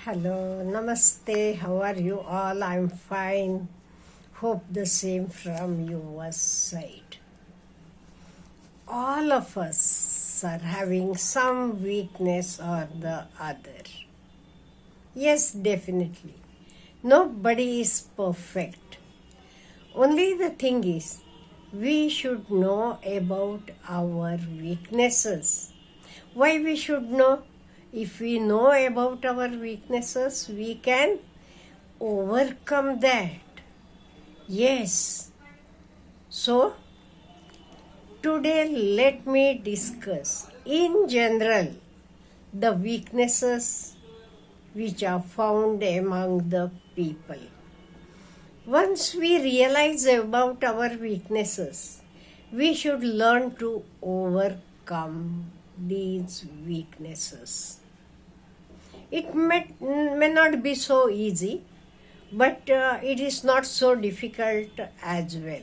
Hello, namaste. How are you all? I'm fine. Hope the same from your side. All of us are having some weakness or the other. Yes, definitely. Nobody is perfect. Only the thing is, we should know about our weaknesses. Why we should know? If we know about our weaknesses, we can overcome that. Yes. So, today let me discuss in general the weaknesses which are found among the people. Once we realize about our weaknesses, we should learn to overcome these weaknesses. It may not be so easy, but it is not so difficult as well.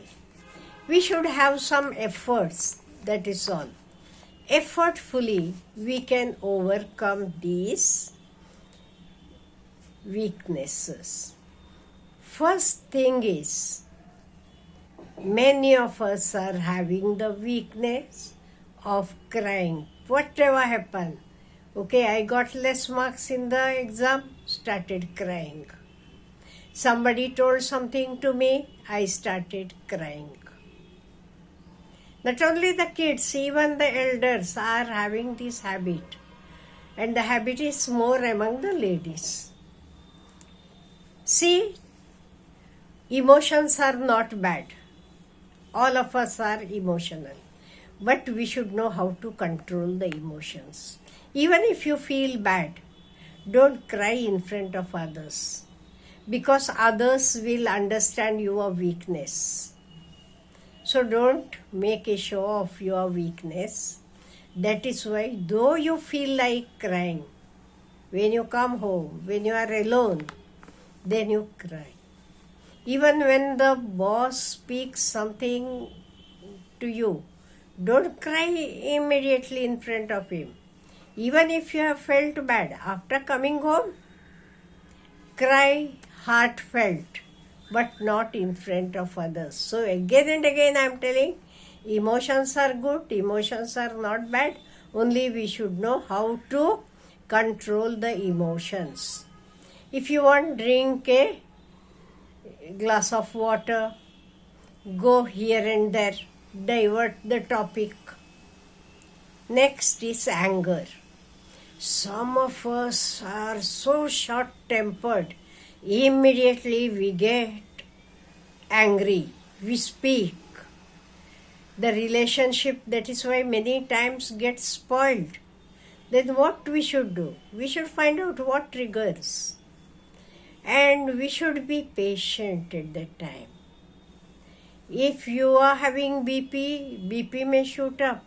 We should have some efforts, that is all. Effortfully, we can overcome these weaknesses. First thing is, many of us are having the weakness of crying. Whatever happened, okay, I got less marks in the exam, started crying. Somebody told something to me, I started crying. Not only the kids, even the elders are having this habit. And the habit is more among the ladies. See, emotions are not bad. All of us are emotional. But we should know how to control the emotions. Even if you feel bad, don't cry in front of others. Because others will understand your weakness. So don't make a show of your weakness. That is why, though you feel like crying, when you come home, when you are alone, then you cry. Even when the boss speaks something to you, don't cry immediately in front of him. Even if you have felt bad, after coming home, cry heartfelt, but not in front of others. So again and again I am telling, emotions are good, emotions are not bad. Only we should know how to control the emotions. If you want, drink a glass of water, go here and there, divert the topic. Next is anger. Some of us are so short-tempered. Immediately we get angry. We speak. The relationship, that is why many times gets spoiled. Then what we should do? We should find out what triggers. And we should be patient at that time. If you are having BP may shoot up.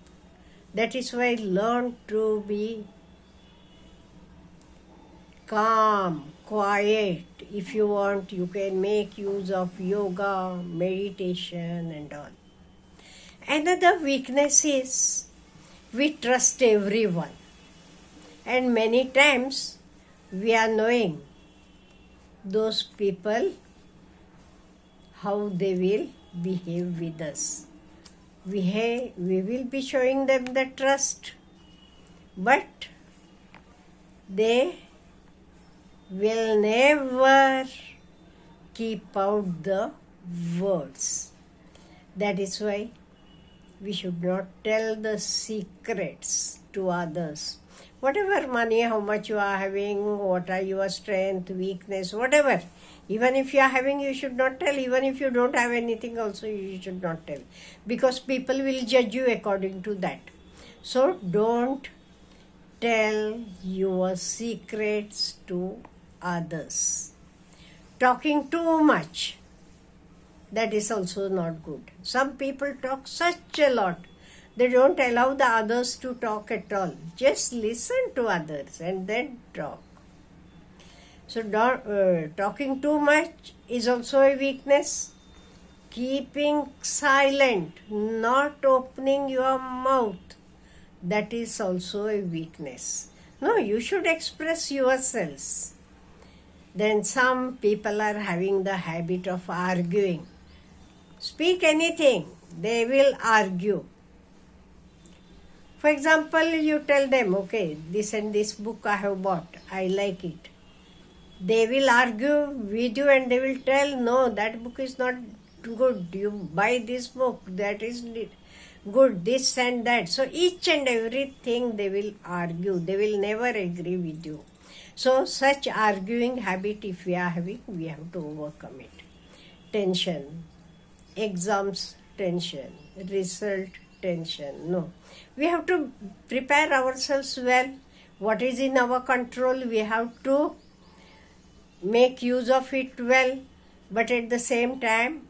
That is why learn to be calm, quiet. If you want, you can make use of yoga, meditation and all. Another weakness is we trust everyone. And many times we are knowing those people, how they will behave with us. We will be showing them the trust, but they will never keep out the words. That is why we should not tell the secrets to others. Whatever money, how much you are having, what are your strength, weakness, whatever. Even if you are having, you should not tell. Even if you don't have anything also, you should not tell. Because people will judge you according to that. So don't tell your secrets to others. Talking too much, that is also not good. Some people talk such a lot. They don't allow the others to talk at all. Just listen to others and then talk. So talking too much is also a weakness. Keeping silent, not opening your mouth, that is also a weakness. No, you should express yourselves. Then some people are having the habit of arguing. Speak anything, they will argue. For example, you tell them, okay, this and this book I have bought, I like it. They will argue with you and they will tell, no, that book is not good. You buy this book, that is good, this and that. So each and everything they will argue. They will never agree with you. So such arguing habit if we are having, we have to overcome it. Tension, exams tension, result tension. No. We have to prepare ourselves well. What is in our control, we have to make use of it well. But at the same time,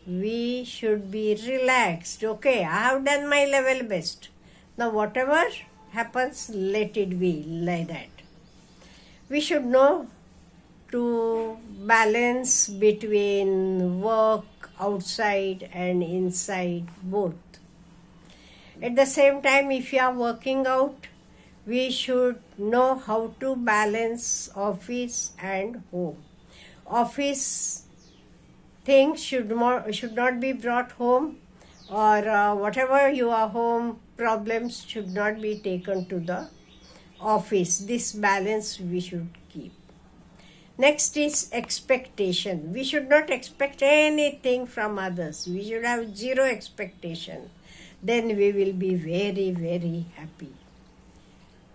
we should be relaxed. Okay, I have done my level best. Now whatever happens, let it be like that. We should know to balance between work outside and inside both. At the same time, if you are working out, we should know how to balance office and home. Office things should not be brought home, or whatever your home problems should not be taken to the office. This balance we should keep. Next is expectation. We should not expect anything from others. We should have zero expectation. Then we will be very, very happy.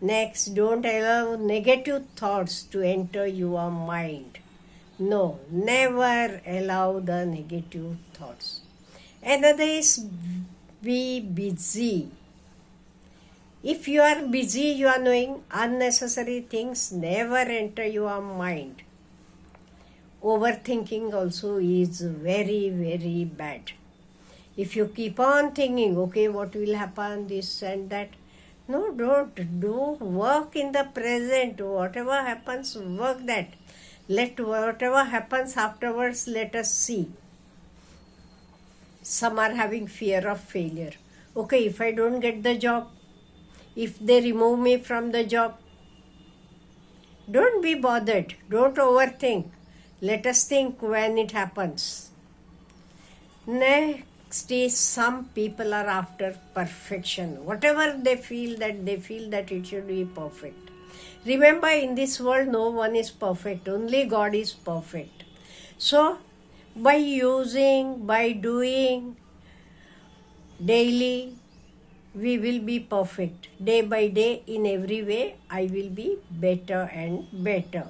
Next, don't allow negative thoughts to enter your mind. No, never allow the negative thoughts. Another is be busy. If you are busy, you are knowing unnecessary things never enter your mind. Overthinking also is very, very bad. If you keep on thinking, okay, what will happen, this and that. No, don't. Do work in the present. Whatever happens, work that. Let whatever happens afterwards, let us see. Some are having fear of failure. Okay, if I don't get the job, if they remove me from the job, don't be bothered. Don't overthink. Let us think when it happens. Next is some people are after perfection. Whatever they feel that it should be perfect. Remember, in this world, no one is perfect. Only God is perfect. So, by doing daily, we will be perfect. Day by day, in every way, I will be better and better.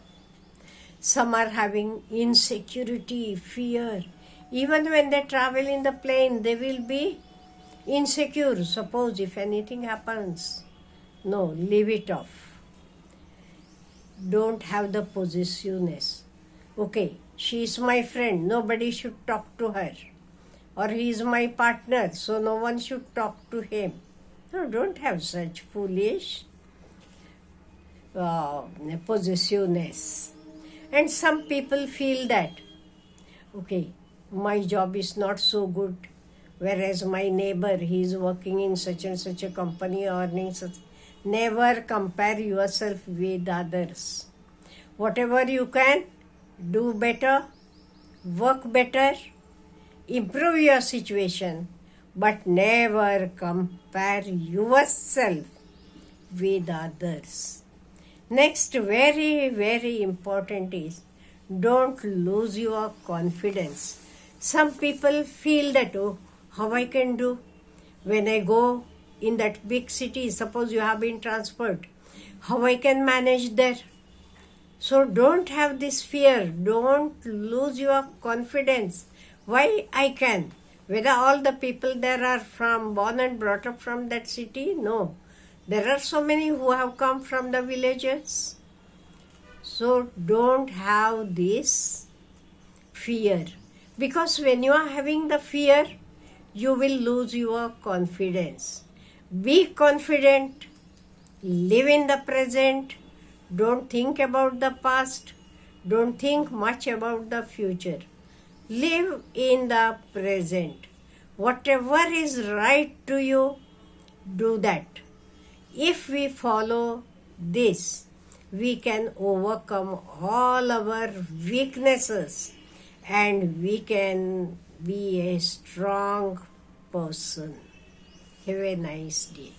Some are having insecurity, fear. Even when they travel in the plane, they will be insecure. Suppose if anything happens, no, leave it off. Don't have the possessiveness. Okay, she is my friend, nobody should talk to her. Or he is my partner, so no one should talk to him. No, don't have such foolish possessiveness. And some people feel that, okay, my job is not so good, whereas my neighbor, he is working in such and such a company, earning such. Never compare yourself with others. Whatever you can, do better, work better, improve your situation, but never compare yourself with others. Next, very, very important is don't lose your confidence. Some people feel that, oh, how I can do when I go in that big city, suppose you have been transferred, how I can manage there. So don't have this fear, don't lose your confidence. Why I can? Whether all the people there are born and brought up from that city? No. There are so many who have come from the villages. So don't have this fear. Because when you are having the fear, you will lose your confidence. Be confident, live in the present, don't think about the past, don't think much about the future. Live in the present. Whatever is right to you, do that. If we follow this, we can overcome all our weaknesses and we can be a strong person. Have a nice day.